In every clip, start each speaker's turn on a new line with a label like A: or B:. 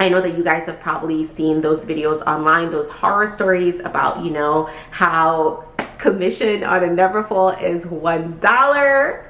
A: I know that you guys have probably seen those videos online, those horror stories about, you know, how commission on a Neverfull is $1.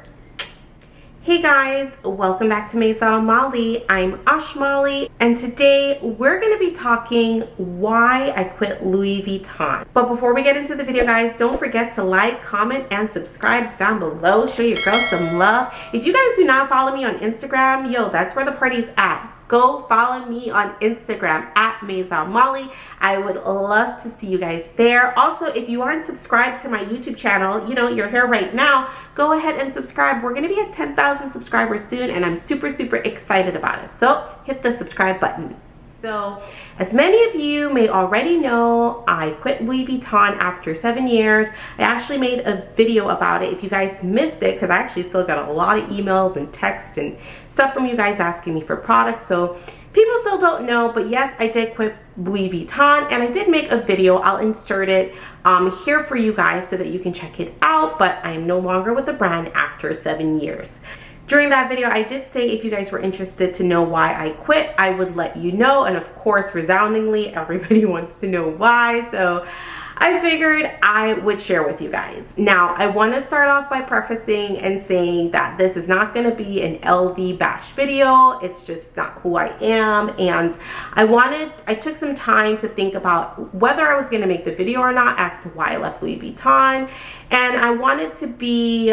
A: Hey guys, welcome back to Maison Malli. I'm Malli, and today we're going to be talking why I quit Louis Vuitton. But before we get into the video, guys, don't forget to like, comment, and subscribe down below. Show your girl some love. If you guys do not follow me on Instagram, yo, that's where the party's at. Go follow me on Instagram at Maison Malli. I would love to see you guys there. Also, if you aren't subscribed to my YouTube channel, you know, you're here right now, go ahead and subscribe. We're going to be at 10,000 subscribers soon, and I'm super excited about it. So hit the subscribe button. So, as many of you may already know, I quit Louis Vuitton after 7 years. I actually made a video about it. If you guys missed it, because I actually still got a lot of emails and texts and stuff from you guys asking me for products, so people still don't know. But yes, I did quit Louis Vuitton, and I did make a video. I'll insert it here for you guys so that you can check it out. But I am no longer with the brand after 7 years. During that video, I did say if you guys were interested to know why I quit, I would let you know. And of course, resoundingly, everybody wants to know why. So I figured I would share with you guys. Now, I want to start off by prefacing and saying that this is not going to be an LV bash video. It's just not who I am. And I took some time to think about whether I was going to make the video or not as to why I left Louis Vuitton. And I wanted to be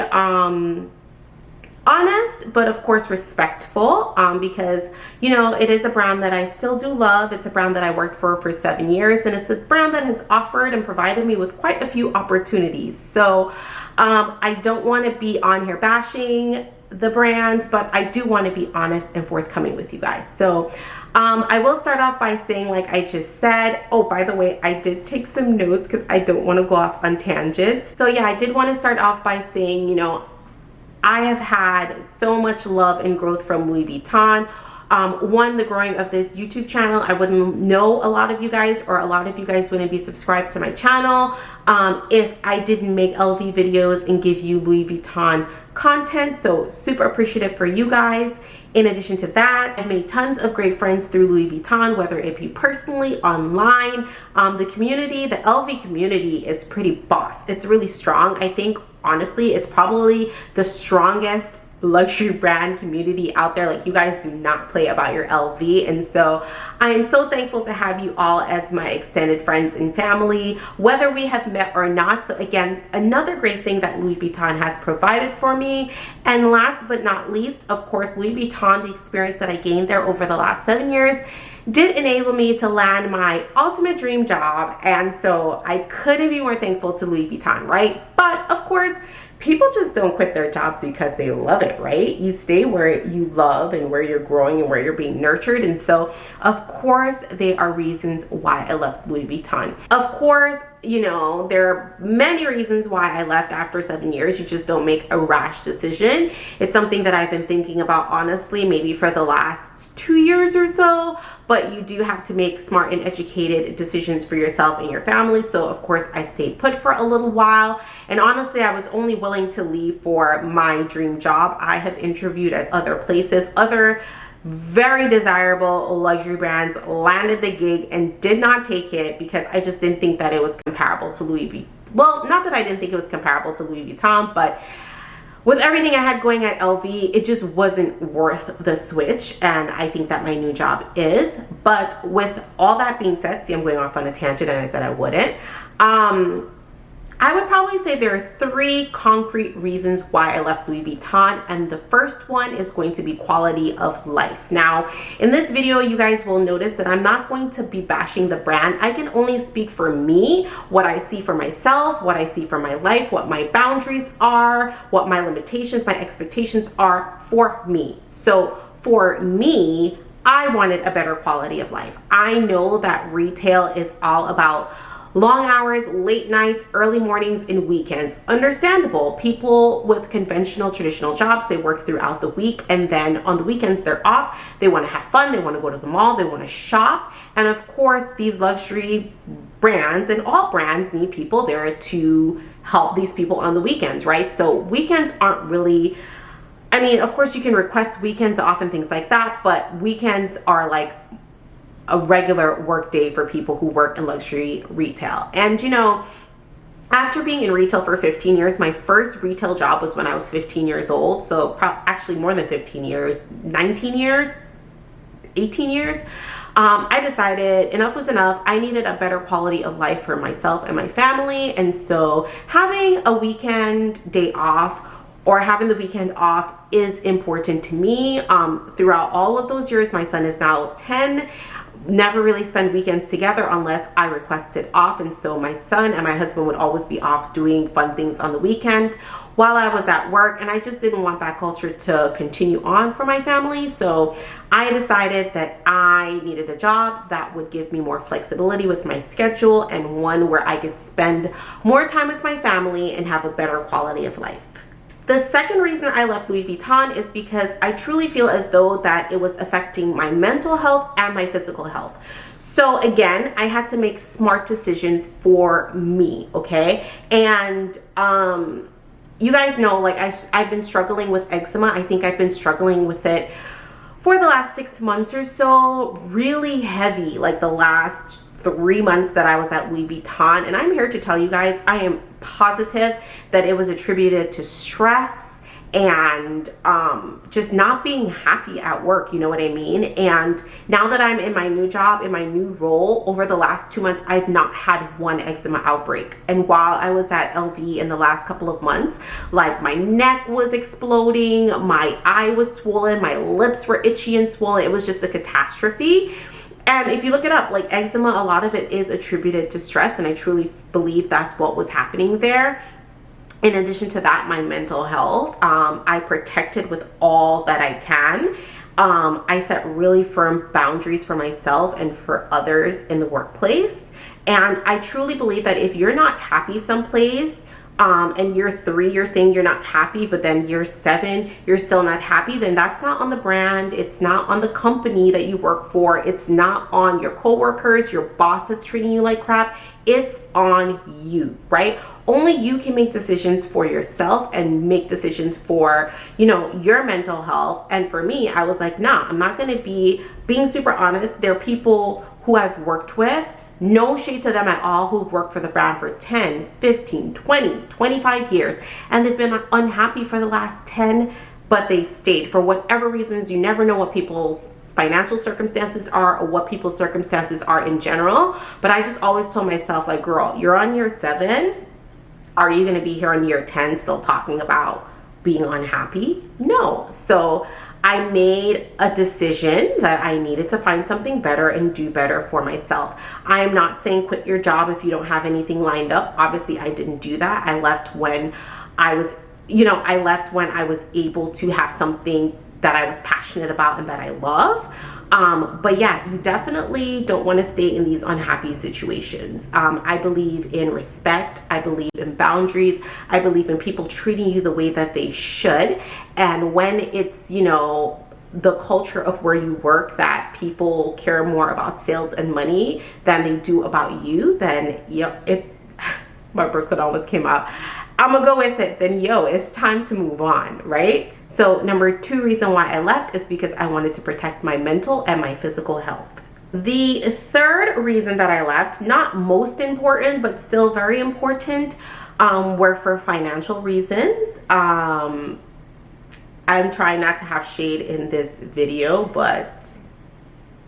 A: honest, but of course respectful, because, you know, it is a brand that I still do love. It's a brand that I worked for 7 years, and it's a brand that has offered and provided me with quite a few opportunities. So I don't want to be on here bashing the brand, but I do want to be honest and forthcoming with you guys. So I will start off by saying, like I just said, oh, by the way, I did take some notes because I don't want to go off on tangents. So yeah, I did want to start off by saying, you know, I have had so much love and growth from Louis Vuitton. One, the growing of this YouTube channel. I wouldn't know a lot of you guys, or a lot of you guys wouldn't be subscribed to my channel if I didn't make LV videos and give you Louis Vuitton content. So super appreciative for you guys. In addition to that, I made tons of great friends through Louis Vuitton, whether it be personally, online. The community, the LV community, is pretty boss. It's really strong. I think, honestly, it's probably the strongest luxury brand community out there. Like, you guys do not play about your LV, and so I am so thankful to have you all as my extended friends and family, whether we have met or not. So again, another great thing that Louis Vuitton has provided for me. And last but not least, of course, Louis Vuitton, the experience that I gained there over the last 7 years, did enable me to land my ultimate dream job. And so I couldn't be more thankful to Louis Vuitton, right? But of course, people just don't quit their jobs because they love it, right? You stay where you love and where you're growing and where you're being nurtured. And so, of course, there are reasons why I left Louis Vuitton. Of course, you know, there are many reasons why I left after 7 years. You just don't make a rash decision. It's something that I've been thinking about, honestly, maybe for the last 2 years or so. But you do have to make smart and educated decisions for yourself and your family. So, of course, I stayed put for a little while. And honestly, I was only willing to leave for my dream job. I have interviewed at other places, other very desirable luxury brands, landed the gig and did not take it because I just didn't think that it was comparable to Louis Vuitton. Well, not that I didn't think it was comparable to Louis Vuitton, but with everything I had going at LV, it just wasn't worth the switch, and I think that my new job is. But with all that being said, see, I'm going off on a tangent, and I said I wouldn't. I would probably say there are 3 concrete reasons why I left Louis Vuitton, and the first one is going to be quality of life. Now, in this video, you guys will notice that I'm not going to be bashing the brand. I can only speak for me, what I see for myself, what I see for my life, what my boundaries are, what my limitations, my expectations are for me. So for me, I wanted a better quality of life. I know that retail is all about long hours, late nights, early mornings, and weekends. Understandable. People with conventional, traditional jobs, they work throughout the week, and then on the weekends they're off. They want to have fun, they want to go to the mall, they want to shop. And of course, these luxury brands, and all brands, need people there to help these people on the weekends, right? So weekends aren't really, I mean, of course you can request weekends off and things like that, but weekends are like a regular work day for people who work in luxury retail. And you know, after being in retail for 15 years, my first retail job was when I was 15 years old. So actually more than 15 years, 19 years, 18 years. I decided enough was enough. I needed a better quality of life for myself and my family. And so having a weekend day off or having the weekend off is important to me. Throughout all of those years, my son is now 10. Never really spend weekends together unless I requested off, and so my son and my husband would always be off doing fun things on the weekend while I was at work, and I just didn't want that culture to continue on for my family. So I decided that I needed a job that would give me more flexibility with my schedule and one where I could spend more time with my family and have a better quality of life. The second reason I left Louis Vuitton is because I truly feel as though that it was affecting my mental health and my physical health. So again, I had to make smart decisions for me, okay? And you guys know, like I've been struggling with eczema. I think I've been struggling with it for the last 6 months or so, really heavy, like the last 3 months that I was at Louis Vuitton. And I'm here to tell you guys, I am positive that it was attributed to stress and just not being happy at work, you know what I mean? And now that I'm in my new job, in my new role, over the last 2 months, I've not had one eczema outbreak. And while I was at LV in the last couple of months, like my neck was exploding, my eye was swollen, my lips were itchy and swollen. It was just a catastrophe. And if you look it up, like eczema, a lot of it is attributed to stress, and I truly believe that's what was happening there. In addition to that, my mental health, I protected with all that I can. I set really firm boundaries for myself and for others in the workplace. And I truly believe that if you're not happy someplace, and year 3 you're saying you're not happy, but then year 7 you're still not happy, then that's not on the brand, it's not on the company that you work for, it's not on your coworkers, your boss that's treating you like crap, it's on you, right? Only you can make decisions for yourself and make decisions for, you know, your mental health. And for me, I was like, nah, I'm not gonna be, being super honest, there are people who I've worked with, no shade to them at all, who've worked for the brand for 10, 15, 20, 25 years, and they've been unhappy for the last 10, but they stayed for whatever reasons. You never know what people's financial circumstances are or what people's circumstances are in general. But I just always told myself, like, girl, you're on year 7. Are you going to be here on year 10 still talking about being unhappy? No. So I made a decision that I needed to find something better and do better for myself. I am not saying quit your job if you don't have anything lined up. Obviously, I didn't do that. I left when I was, you know, I left when I was able to have something that I was passionate about and that I love. But yeah, you definitely don't want to stay in these unhappy situations. I believe in respect. I believe in boundaries. I believe in people treating you the way that they should. And when it's, you know, the culture of where you work that people care more about sales and money than they do about you, then yep, my Brooklyn almost came out. I'm gonna go with it, then yo, it's time to move on, right? So number 2 reason why I left is because I wanted to protect my mental and my physical health. The third reason that I left, not most important, but still very important, were for financial reasons. I'm trying not to have shade in this video, but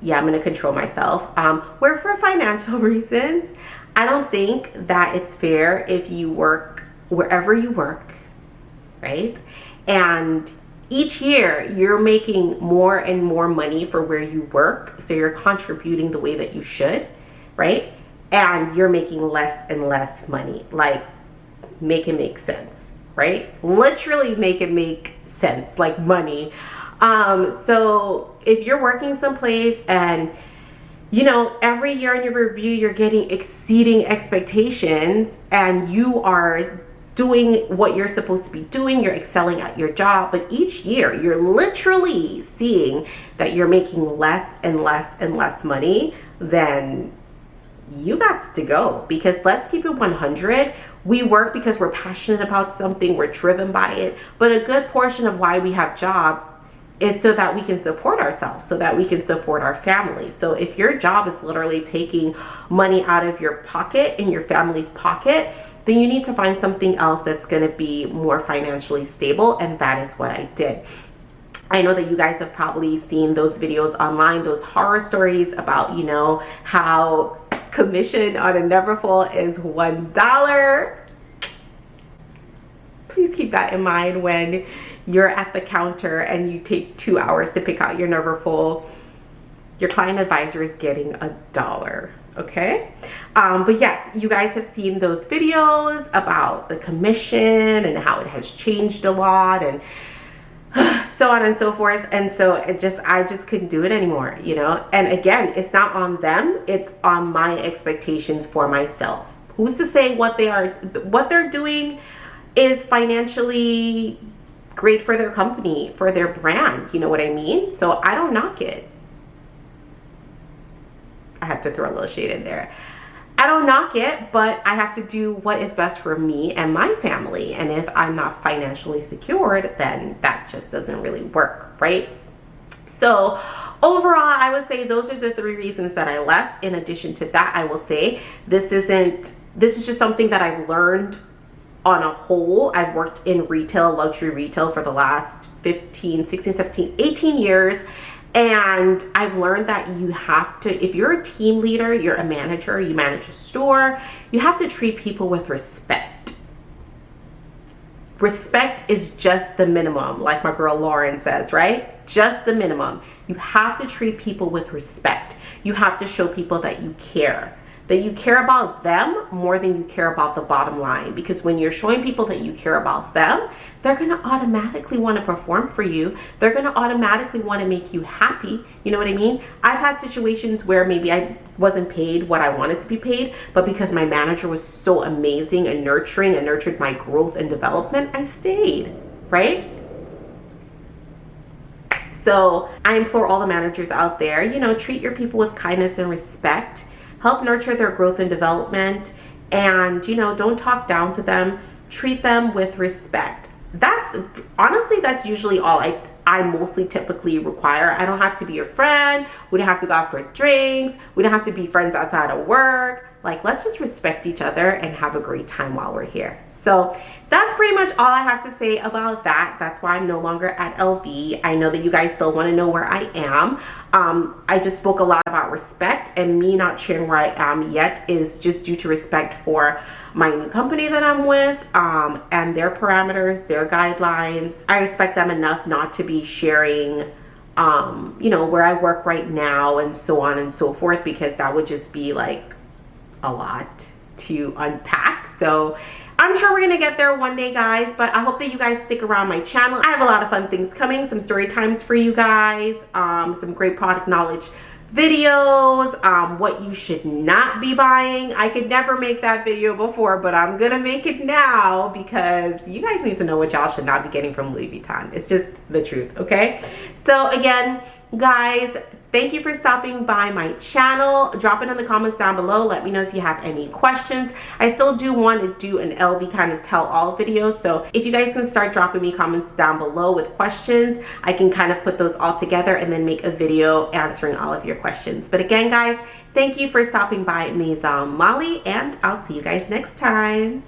A: yeah, I'm gonna control myself. Were for financial reasons. I don't think that it's fair if you work wherever you work, right? And each year you're making more and more money for where you work, so you're contributing the way that you should, right? And you're making less and less money. Like, make it make sense, right? Literally make it make sense, like money. So if you're working someplace and, you know, every year in your review you're getting exceeding expectations and you are doing what you're supposed to be doing, you're excelling at your job, but each year you're literally seeing that you're making less and less and less money, then you got to go. Because let's keep it 100. We work because we're passionate about something, we're driven by it, but a good portion of why we have jobs is so that we can support ourselves, so that we can support our family. So if your job is literally taking money out of your pocket and your family's pocket, then you need to find something else that's going to be more financially stable, and that is what I did. I know that you guys have probably seen those videos online, those horror stories about, you know, how commission on a Neverfull is $1. Please keep that in mind when you're at the counter and you take 2 hours to pick out your Neverfull. Your client advisor is getting $1. Okay, but yes, you guys have seen those videos about the commission and how it has changed a lot and so on and so forth. And so I just couldn't do it anymore, you know. And again, it's not on them, it's on my expectations for myself. Who's to say what they're doing is financially great for their company, for their brand, you know what I mean? So I don't knock it. I had to throw a little shade in there. I don't knock it, but I have to do what is best for me and my family. And if I'm not financially secured, then that just doesn't really work, right? So overall, I would say those are the 3 reasons that I left. In addition to that, I will say this is just something that I've learned on a whole. I've worked in retail, luxury retail, for the last 15, 16, 17, 18 years. And I've learned that you have to, if you're a team leader, you're a manager, you manage a store, you have to treat people with respect. Respect is just the minimum, like my girl Lauren says, right? Just the minimum. You have to treat people with respect. You have to show people that you care about them more than you care about the bottom line. Because when you're showing people that you care about them, they're going to automatically want to perform for you. They're going to automatically want to make you happy. You know what I mean? I've had situations where maybe I wasn't paid what I wanted to be paid, but because my manager was so amazing and nurturing and nurtured my growth and development, I stayed, right? So I implore all the managers out there, you know, treat your people with kindness and respect. Help nurture their growth and development, and, you know, don't talk down to them. Treat them with respect. That's usually all I mostly typically require. I don't have to be your friend. We don't have to go out for drinks. We don't have to be friends outside of work. Like, let's just respect each other and have a great time while we're here. So that's pretty much all I have to say about that. That's why I'm no longer at LV. I know that you guys still want to know where I am. I just spoke a lot about respect, and me not sharing where I am yet is just due to respect for my new company that I'm with, and their parameters, their guidelines. I respect them enough not to be sharing, you know, where I work right now and so on and so forth, because that would just be like a lot to unpack. So I'm sure we're gonna get there one day, guys, but I hope that you guys stick around my channel. I have a lot of fun things coming, some story times for you guys, some great product knowledge videos, what you should not be buying. I could never make that video before, but I'm gonna make it now because you guys need to know what y'all should not be getting from Louis Vuitton. It's just the truth, okay? So again, guys, thank you for stopping by my channel. Drop it in the comments down below. Let me know if you have any questions. I still do want to do an LV kind of tell all video. So if you guys can start dropping me comments down below with questions, I can kind of put those all together and then make a video answering all of your questions. But again, guys, thank you for stopping by Maison Malli, and I'll see you guys next time.